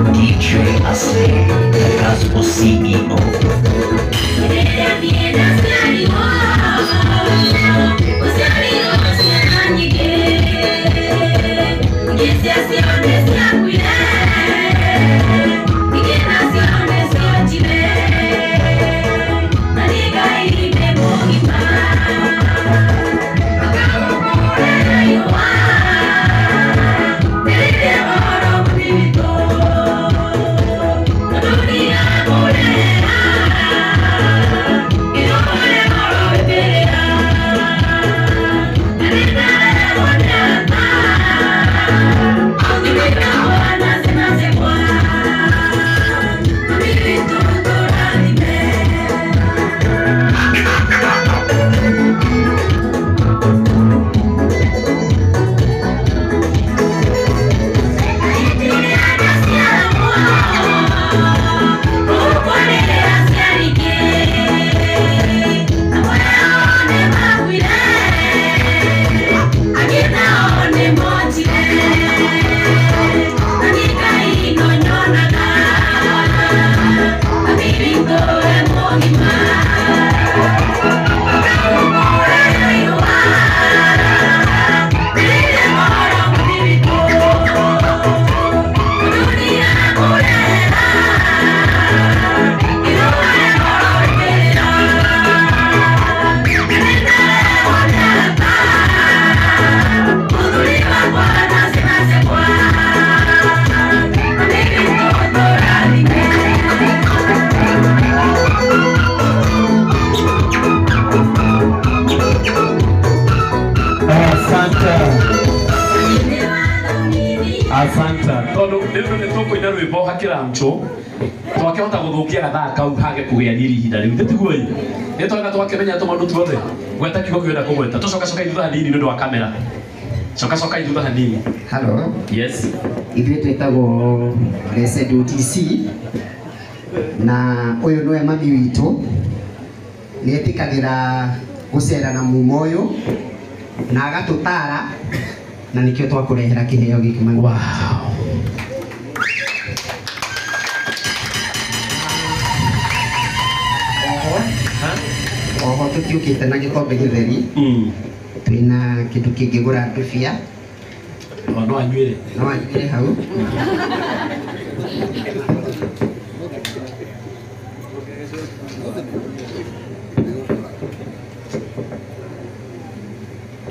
DJ AC, Erasmo CEO. Asanta. Todo leo nitoko ina rwimbo hakira mcho. Twakihota guthukia gathaa kau hage kugia nyiri hinda riu nditiguo yi. Nitwanga twakimenya tumandu tuothe. Gweta kigo kwenda kugweta. Tucoka coka ithuha hanini nundu wa kamera. Coka ithuha hanini. Hello. Yes. Ithuĩ twĩtagwo Blessed OTC na ũyũ nĩwe mami witũ nĩetĩkagĩra gũcera na mumo ũyũ na agatũtara na nĩkĩo twakũrehera kĩheo gĩkĩ mami. Wow. Oho tũtiũkĩte na gĩkombe gĩtheri twĩna kĩndũ kĩngĩgũra ndũbia. No anyuire. No anyuire hau.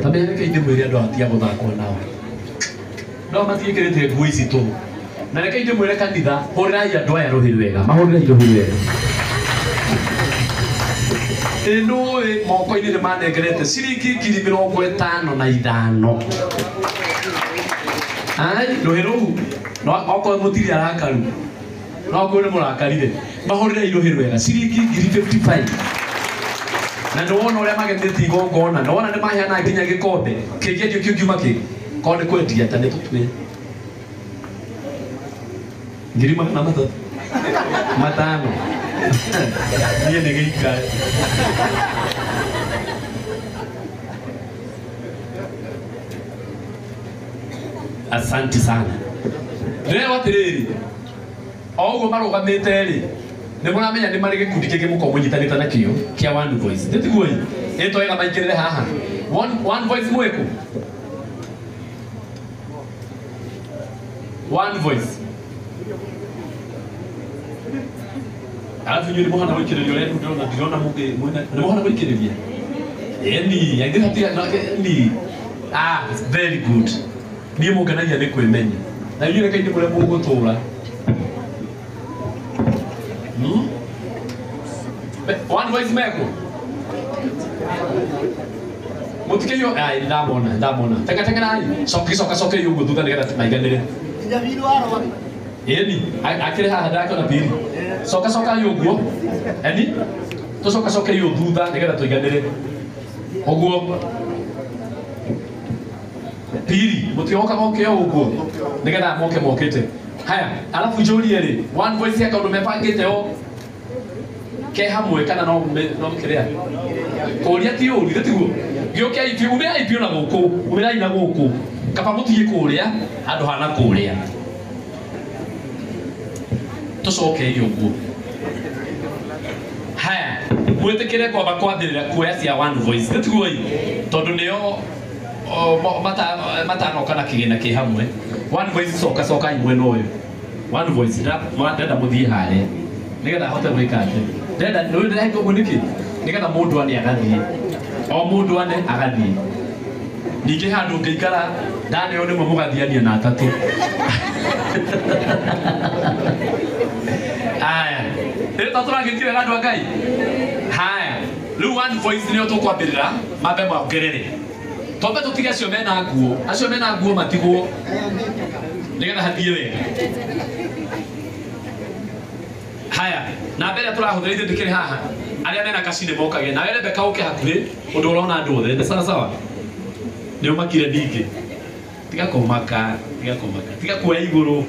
Tabia yake inde mwiri andu atia guthakwo nao. No matiĩkĩrĩte nguo ici tu. Na reke inde mwire kanitha hũrĩrai andu aya rũhĩ rwega. Mahũrĩrai rũhĩ rwega. Ĩno moko-inĩ nĩ manengerete ciringi 50,000. Ai, rũhĩ rũu no okorwo mũtirĩ arakaru. No okorwo nĩ mũrakarire. Mahũrĩrai rũhĩ rwega ciringi 55,000. Na nĩwona ũrĩa magetete igongona, nĩwona nĩ maheana nginya gĩkombe kĩngĩ kĩu kiuma kĩ korwo nĩ kwendia ta nĩ tũtue 3,500 niĩ nĩ gĩikare. Asante sana. Leo atiriri o ũguo marũgamĩte rĩ nĩ mũramenya nĩ marĩ gĩkundi kĩngĩ mũkorwo mũnyitanĩte nakĩo kĩa One Voice. Ndĩtiguo ĩtwega maingĩrĩre haha. One Voice mwĩkũ? One Voice. Alafu nyinyi mũhana gũikĩrĩria ũrĩa ndĩrona nĩ mũhana gũikĩrĩria. Eni, angĩhatia ni. Ah, very good. Niĩ mũngenagia nĩ kwĩmenya. Na inyuĩ reke inde mũrĩa mũgũtũũra. One Voice meko. Mutikio ai ndamona. Teka nai. Soka yugo thutha nĩgetha maiganĩre. Eni, akĩrĩ haha ndakĩona piri. Soka yugo. Eni, tũcoka yugo thutha nĩgetha tũiganĩre. Ũguo. Piri, mutioka mokeo ũguo. Nĩgetha mokĩte. Haya, alafu njũrie rĩ, One Voice ya kaũndũ mebangĩte o ke hamwe kana no mkiria kuria ti uri tiguo gioke ipi umira ipi na guku umira ina guku kaba mutie kuria andu hana kuria tucoke iyo guo haya mwetekere kwa bakwambirira kuoya cia one voice nitiguoi tondu nio matano kana kigina ki hamwe one voice coka imwena uyu one voice ndenda muthie hare nigetha hote gwika ati ndenda ndenda niki nigetha mundu ane agathie o mundu ane agathie ningi handu ngeikara ndane one mugathiania na atatu haya ndio turagitire gandu Ngai haya riu one voice nio tukwambirira mabe maongerere tombe tutige acio mena nguo matigwo nigetha hathie wega haya na mbere turahũthĩra ithuĩ ndikĩrĩ haha arĩa mena kacini mokage na were beka ũke hakuhĩ ũndũ ũrona andũ othe sawa sawa nĩ ũmakire ningĩ tiga kũmaka kuoya igũrũ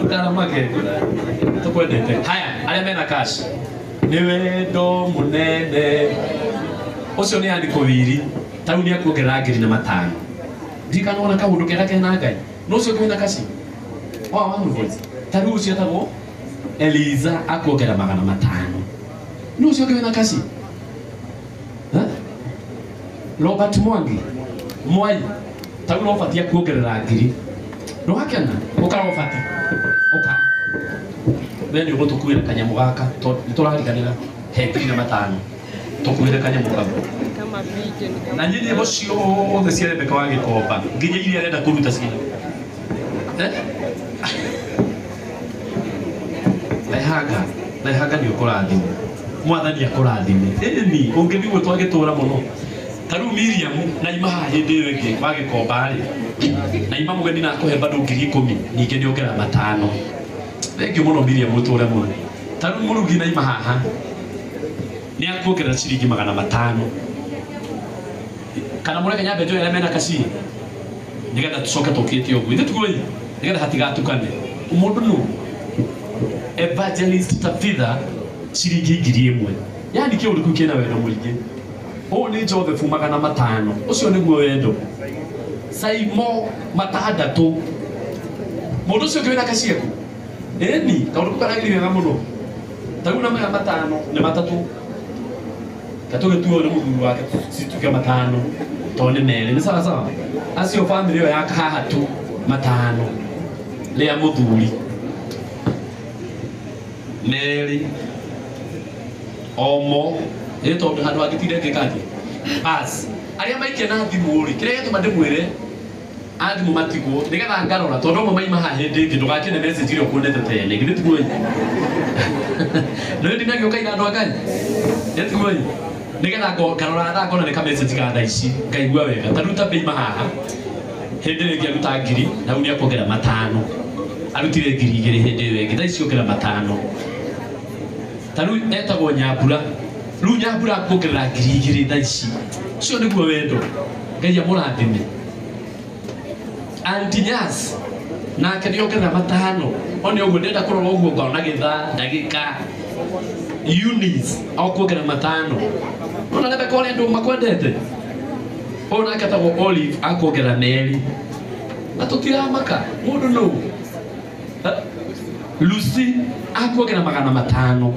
ũtaramake tũkwendete haya arĩa mena kaci nĩ wendo mũnene ũcio nĩ andĩko wiri tarĩu nĩ akuongerera 5,000 ndikanona kaũndũ kega kena Ngai no ũcio kwĩna kaci one voice tarĩu ũcio etagwo Eliza akuongera 500 no ũcio kwĩna kaci Robert Mwangi Mwai tarĩu no ũbatiĩ akuongerera 1,000 no hakena ũkarobati ũka we nĩ ũgũtũkuĩra kanyamũ gaka nĩtũrariganĩra he 5,000 tukuire kanyamũ kau na nyinyi nyĩmbo ciothe cia Rebeka wa Gĩkomba nginya iria arenda kũruta cia Naihanga nĩ ũkũrathime mwathani akũrathime ĩni ũngĩthigwo twagĩtũra mũno tarĩu Miriam na ima haha hĩndĩ ĩyo ĩngĩ wa Gĩkomba rĩ na ima mũgeni na akũhe bado 10,000 ningĩ nĩ ongera 5 thengiũ mũno Miriam ũtũre mũno tarĩu mũrugi na ima haha ni akuongerera ciringi 500 kana mũreke nyambe njoe arĩa mena kaci nigetha tucoke tũkĩte ũguo ithe tuguoi nigetha hatigatukane mũndũ nũ Evangelist Tabitha ciringi 1,000 yani kĩũndũ kĩu kĩna wendo mũingĩ ũũ nĩ Joseph 500 ũcio nĩguo wendo Saimo 6 mũndũ ũcio kĩwĩna kaci yaku ĩni kaũndũ kũkaragĩria wega mũno tarĩu na 500 nĩ 3 katoge tuo nĩ mũthuri wake situke 5 tone nene nĩ sawa sawa acio family yo yaka haha tu 5 lea mũthuri Mary Omo ĩtondũ handũ angĩtire ngĩkathi bas arĩa maikia na thimũ rĩ kĩrĩa gĩtũma ndĩmwĩre athimũ matigwo nĩgetha ngarora tondũ amwe maima haha hĩndĩ ĩngĩ ndũgakĩne message ĩrĩa ũkuonete tene githĩ tiguoi no ndinagio kaina andũ a Ngai ĩtiguoi nigetha ngarora tha ngona nĩ ka message ga thaa ici ngaigua wega tarĩu ta beima haha hĩndĩ ĩngĩ aruta 1,000 na rĩu nĩ akuongerera 5 arutire 2,000 hĩndĩ ĩyo ĩngĩ thaa ici ongerera 5 tarĩu etagwo Nyambura rĩu Nyambura akuongerera 2,000 thaa ici ũcio nĩguo wendo Ngai amũrathime Auntie Nyas nake nĩ ongerera 5 one ũguo ndenda kũrora ũguo ngona gĩthaa ndagĩka Eunice akuongerera 5 ona Rebeka ũrĩa andũ makwendete ũũ nake etagwo Olive akuongerera 2 na tũtiramaka mũndũ nũ Lucy akuongerera 500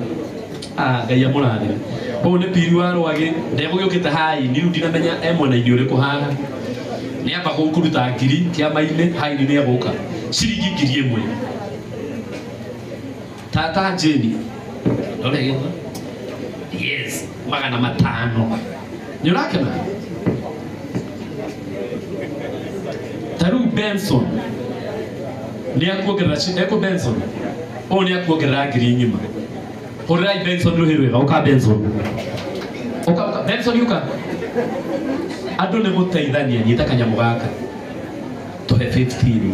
Ngai amũrathime ũũ nĩ Piri wa Rwagĩ ndegũgĩũkĩte haini rĩu ndinamenya mwena-inĩ ũrĩkũ haha nĩ amba kũruta 1,000 kĩama-inĩ haini nĩ egũka ciringi 1,000 tata Jane ndore gĩtha yes 500 nĩ ũrakena tarĩu Benson nĩ akuongerera Benson ũũ nĩ akuongerera 1,000 hũrĩrai Benson rũhĩ rwega ũka Benson ũka Benson ũka andũ nĩ gũteithania nyita kanyamũ gaka tũhe 15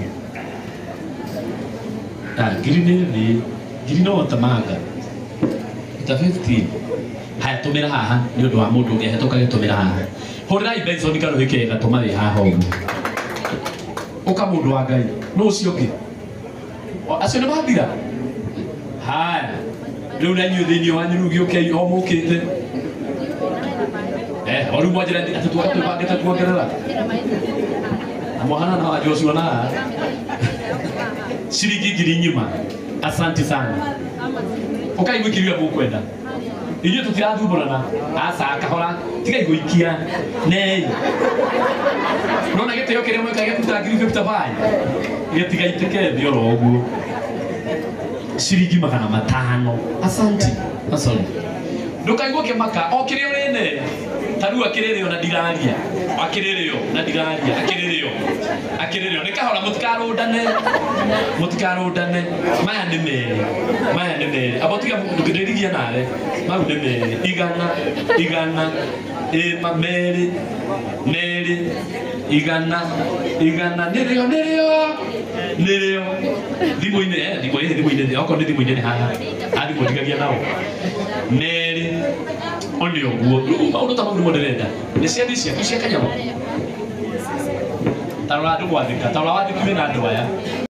ngiri no tamanga ta 15 haya tũmĩra haha nĩ ũndũ wa mũndũ ũngĩ ahetũkage tũmĩra haha hũrĩrai Benson karũhĩ kega tũma wĩ haha ũguo ũka mũndũ wa Ngai no ũcio ũngĩ acio nĩ mathira haya rĩu na inyuĩ thĩinĩ wanyu rĩu gĩũkei o mũkĩte o rĩu mwanjĩra atĩ twagĩte kuongerera na mũhana na Joshua na ciringi ngiri nyima. Asante sana. Ukaigua kiria mukwenda. Inyo tutirathumbũrana asa kahora tiga igũikia nei nona gĩtĩo kĩrĩa mwĩkaga gĩtutangiri 55 gĩtigaitĩke thĩ oro ũguo ciringi 500. Asante. Ndũkaigua kĩmaka o kĩrĩa ũrĩne tarua kĩrĩrĩo na ndiraria akĩrĩrĩo na ndiraria akĩrĩrĩo nĩ kahora mũtikarũndane maya nĩ merĩ abo tiga ndũkĩrĩrigia nawe mau nĩ merĩ igana merĩ igana nĩrĩo thimũ-inĩ okorwo nĩ thimũ-inĩ nĩ haha athimũ ndigagia nao merĩ oni oguo maũndũ ta mau nĩmo ndĩrenda nĩ ciathi ciaku cia kanyamũ tarora andũ gwathĩka tarora wathĩki wĩna andũ aya